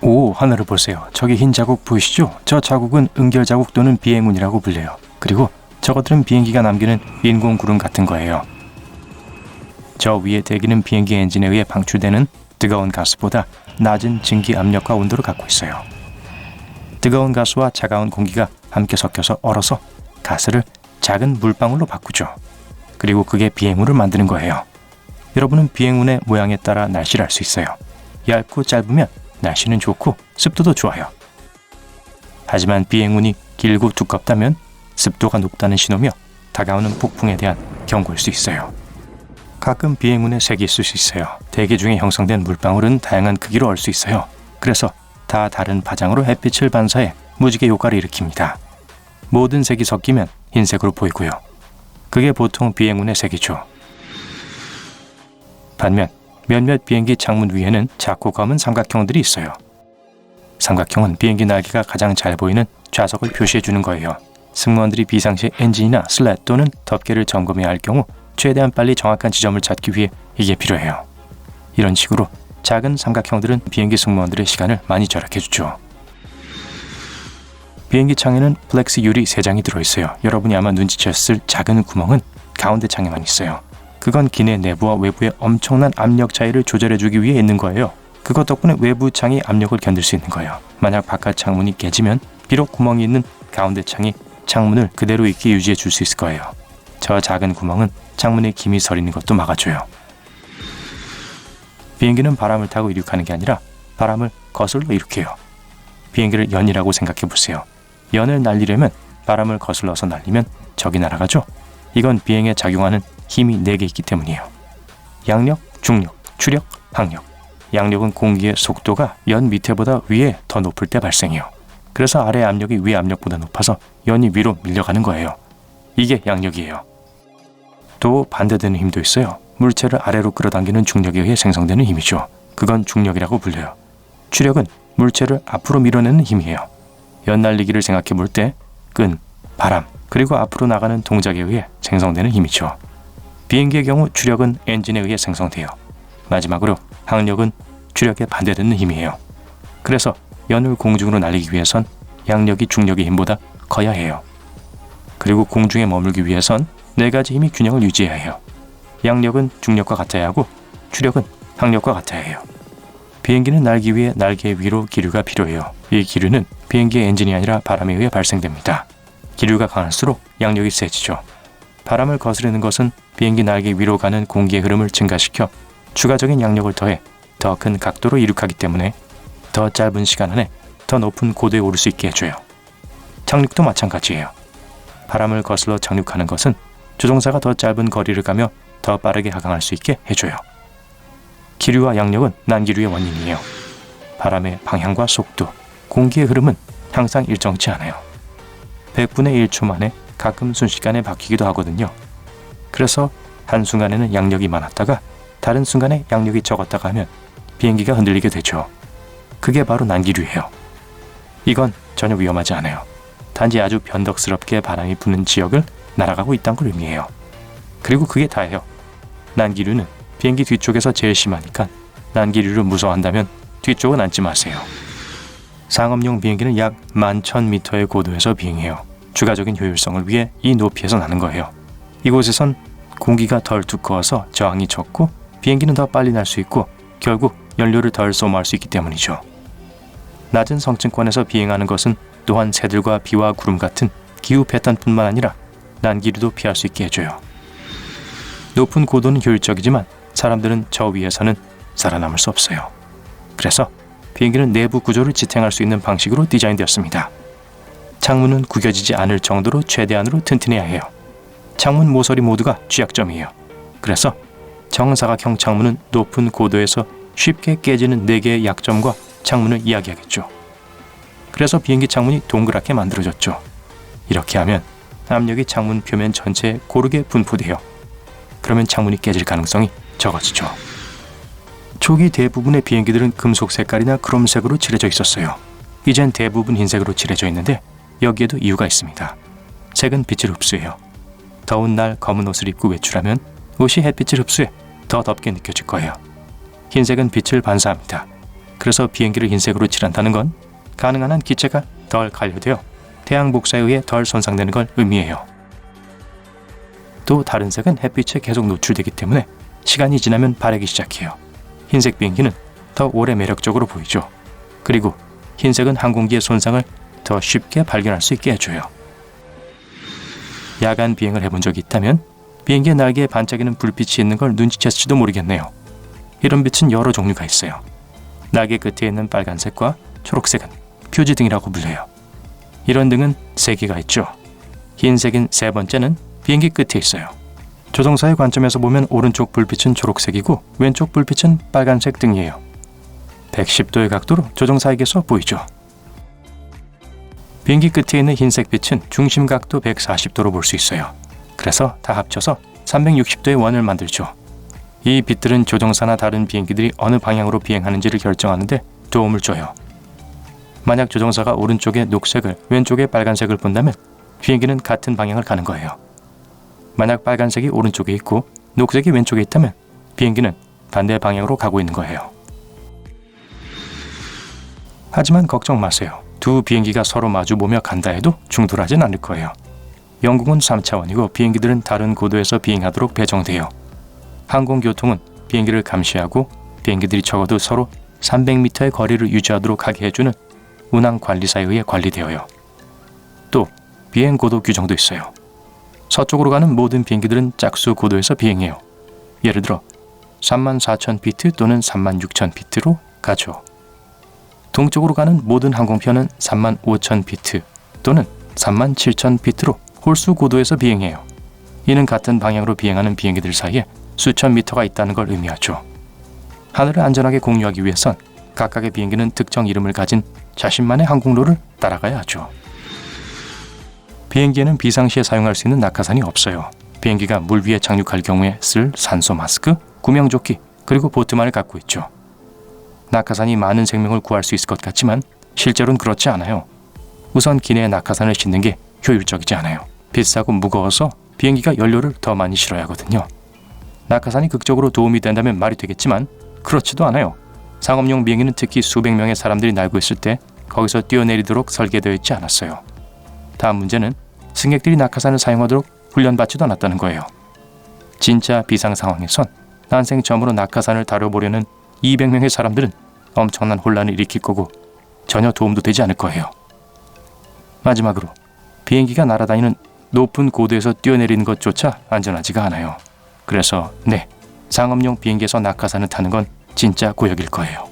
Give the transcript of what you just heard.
오, 하늘을 보세요. 저기 흰 자국 보이시죠? 저 자국은 은결 자국 또는 비행운이라고 불려요. 그리고 저것들은 비행기가 남기는 인공 구름 같은 거예요. 저 위에 대기는 비행기 엔진에 의해 방출되는 뜨거운 가스보다 낮은 증기 압력과 온도를 갖고 있어요. 뜨거운 가스와 차가운 공기가 함께 섞여서 얼어서 가스를 작은 물방울로 바꾸죠. 그리고 그게 비행운을 만드는 거예요. 여러분은 비행운의 모양에 따라 날씨를 알 수 있어요. 얇고 짧으면 날씨는 좋고 습도도 좋아요. 하지만 비행운이 길고 두껍다면 습도가 높다는 신호며 다가오는 폭풍에 대한 경고일 수 있어요. 가끔 비행운의 색이 있을 수 있어요. 대기 중에 형성된 물방울은 다양한 크기로 얼 수 있어요. 그래서 다 다른 파장으로 햇빛을 반사해 무지개 효과를 일으킵니다. 모든 색이 섞이면 흰색으로 보이고요. 그게 보통 비행운의 색이죠. 반면 몇몇 비행기 창문 위에는 작고 검은 삼각형들이 있어요. 삼각형은 비행기 날개가 가장 잘 보이는 좌석을 표시해 주는 거예요. 승무원들이 비상시에 엔진이나 슬랫 또는 덮개를 점검해야 할 경우 최대한 빨리 정확한 지점을 찾기 위해 이게 필요해요. 이런 식으로 작은 삼각형들은 비행기 승무원들의 시간을 많이 절약해주죠. 비행기 창에는 플렉스 유리 3장이 들어있어요. 여러분이 아마 눈치챘을 작은 구멍은 가운데 창에만 있어요. 그건 기내 내부와 외부의 엄청난 압력 차이를 조절해주기 위해 있는 거예요. 그것 덕분에 외부 창이 압력을 견딜 수 있는 거예요. 만약 바깥 창문이 깨지면 비록 구멍이 있는 가운데 창이 창문을 그대로 있게 유지해 줄 수 있을 거예요. 저 작은 구멍은 창문에 김이 서리는 것도 막아줘요. 비행기는 바람을 타고 이륙하는 게 아니라 바람을 거슬러 이륙해요. 비행기를 연이라고 생각해 보세요. 연을 날리려면 바람을 거슬러서 날리면 적이 날아가죠. 이건 비행에 작용하는 힘이 4개 있기 때문이에요. 양력, 중력, 추력, 항력. 양력은 공기의 속도가 연 밑에보다 위에 더 높을 때 발생해요. 그래서 아래 압력이 위 압력보다 높아서 연이 위로 밀려가는 거예요. 이게 양력이에요. 또 반대되는 힘도 있어요. 물체를 아래로 끌어당기는 중력에 의해 생성되는 힘이죠. 그건 중력이라고 불려요. 추력은 물체를 앞으로 밀어내는 힘이에요. 연 날리기를 생각해 볼 때 끈, 바람, 그리고 앞으로 나가는 동작에 의해 생성되는 힘이죠. 비행기의 경우 추력은 엔진에 의해 생성돼요. 마지막으로 항력은 추력에 반대되는 힘이에요. 그래서 연을 공중으로 날리기 위해선 양력이 중력의 힘보다 커야 해요. 그리고 공중에 머물기 위해선 4가지 힘이 균형을 유지해야 해요. 양력은 중력과 같아야 하고 추력은 항력과 같아야 해요. 비행기는 날기 위해 날개 위로 기류가 필요해요. 이 기류는 비행기의 엔진이 아니라 바람에 의해 발생됩니다. 기류가 강할수록 양력이 세지죠. 바람을 거스르는 것은 비행기 날개 위로 가는 공기의 흐름을 증가시켜 추가적인 양력을 더해 더 큰 각도로 이륙하기 때문에 더 짧은 시간 안에 더 높은 고도에 오를 수 있게 해줘요. 착륙도 마찬가지예요. 바람을 거슬러 착륙하는 것은 조종사가 더 짧은 거리를 가며 더 빠르게 하강할 수 있게 해줘요. 기류와 양력은 난기류의 원인이에요. 바람의 방향과 속도, 공기의 흐름은 항상 일정치 않아요. 100분의 1초 만에 가끔 순식간에 바뀌기도 하거든요. 그래서 한순간에는 양력이 많았다가 다른 순간에 양력이 적었다가 하면 비행기가 흔들리게 되죠. 그게 바로 난기류예요. 이건 전혀 위험하지 않아요. 단지 아주 변덕스럽게 바람이 부는 지역을 날아가고 있다는 걸 의미해요. 그리고 그게 다예요. 난기류는 비행기 뒤쪽에서 제일 심하니까 난기류를 무서워한다면 뒤쪽은 앉지 마세요. 상업용 비행기는 약 11,000m의 고도에서 비행해요. 추가적인 효율성을 위해 이 높이에서 나는 거예요. 이곳에선 공기가 덜 두꺼워서 저항이 적고 비행기는 더 빨리 날 수 있고 결국 연료를 덜 소모할 수 있기 때문이죠. 낮은 성층권에서 비행하는 것은 또한 새들과 비와 구름 같은 기후 패턴뿐만 아니라 난기류도 피할 수 있게 해줘요. 높은 고도는 효율적이지만 사람들은 저 위에서는 살아남을 수 없어요. 그래서 비행기는 내부 구조를 지탱할 수 있는 방식으로 디자인되었습니다. 창문은 구겨지지 않을 정도로 최대한으로 튼튼해야 해요. 창문 모서리 모두가 취약점이에요. 그래서 정사각형 창문은 높은 고도에서 쉽게 깨지는 4개의 약점과 창문을 이야기하겠죠. 그래서 비행기 창문이 동그랗게 만들어졌죠. 이렇게 하면 압력이 창문 표면 전체에 고르게 분포돼요. 그러면 창문이 깨질 가능성이 적어지죠. 초기 대부분의 비행기들은 금속 색깔이나 크롬색으로 칠해져 있었어요. 이젠 대부분 흰색으로 칠해져 있는데 여기에도 이유가 있습니다. 색은 빛을 흡수해요. 더운 날 검은 옷을 입고 외출하면 옷이 햇빛을 흡수해 더 덥게 느껴질 거예요. 흰색은 빛을 반사합니다. 그래서 비행기를 흰색으로 칠한다는 건 가능한 한 기체가 덜 갈려되어 태양 복사에 의해 덜 손상되는 걸 의미해요. 또 다른 색은 햇빛에 계속 노출되기 때문에 시간이 지나면 바래기 시작해요. 흰색 비행기는 더 오래 매력적으로 보이죠. 그리고 흰색은 항공기의 손상을 더 쉽게 발견할 수 있게 해줘요. 야간 비행을 해본 적이 있다면 비행기의 날개에 반짝이는 불빛이 있는 걸 눈치챘을지도 모르겠네요. 이런 빛은 여러 종류가 있어요. 날개 끝에 있는 빨간색과 초록색은 퓨즈 등이라고 불려요. 이런 등은 3개가 있죠. 흰색인 세 번째는 비행기 끝에 있어요. 조종사의 관점에서 보면 오른쪽 불빛은 초록색이고 왼쪽 불빛은 빨간색 등이에요. 110도의 각도로 조종사에게서 보이죠. 비행기 끝에 있는 흰색 빛은 중심 각도 140도로 볼 수 있어요. 그래서 다 합쳐서 360도의 원을 만들죠. 이 빛들은 조종사나 다른 비행기들이 어느 방향으로 비행하는지를 결정하는 데 도움을 줘요. 만약 조종사가 오른쪽에 녹색을 왼쪽에 빨간색을 본다면 비행기는 같은 방향을 가는 거예요. 만약 빨간색이 오른쪽에 있고 녹색이 왼쪽에 있다면 비행기는 반대 방향으로 가고 있는 거예요. 하지만 걱정 마세요. 두 비행기가 서로 마주보며 간다 해도 충돌하진 않을 거예요. 영국은 3차원이고 비행기들은 다른 고도에서 비행하도록 배정돼요. 항공교통은 비행기를 감시하고 비행기들이 적어도 서로 300m의 거리를 유지하도록 하게 해주는 운항관리사에 의해 관리되어요. 또 비행 고도 규정도 있어요. 서쪽으로 가는 모든 비행기들은 짝수 고도에서 비행해요. 예를 들어 34,000피트 또는 36,000피트로 가죠. 동쪽으로 가는 모든 항공편은 35,000피트 또는 37,000피트로 홀수 고도에서 비행해요. 이는 같은 방향으로 비행하는 비행기들 사이에 수천 미터가 있다는 걸 의미하죠. 하늘을 안전하게 공유하기 위해선 각각의 비행기는 특정 이름을 가진 자신만의 항공로를 따라가야 하죠. 비행기에는 비상시에 사용할 수 있는 낙하산이 없어요. 비행기가 물 위에 착륙할 경우에 쓸 산소 마스크, 구명조끼, 그리고 보트만을 갖고 있죠. 낙하산이 많은 생명을 구할 수 있을 것 같지만 실제로는 그렇지 않아요. 우선 기내에 낙하산을 싣는 게 효율적이지 않아요. 비싸고 무거워서 비행기가 연료를 더 많이 실어야 하거든요. 낙하산이 극적으로 도움이 된다면 말이 되겠지만 그렇지도 않아요. 상업용 비행기는 특히 수백 명의 사람들이 날고 있을 때 거기서 뛰어내리도록 설계되어 있지 않았어요. 다음 문제는 승객들이 낙하산을 사용하도록 훈련받지도 않았다는 거예요. 진짜 비상 상황에선 난생 처음으로 낙하산을 다뤄보려는 200명의 사람들은 엄청난 혼란을 일으킬 거고 전혀 도움도 되지 않을 거예요. 마지막으로 비행기가 날아다니는 높은 고도에서 뛰어내리는 것조차 안전하지가 않아요. 그래서 상업용 비행기에서 낙하산을 타는 건 진짜 고역일 거예요.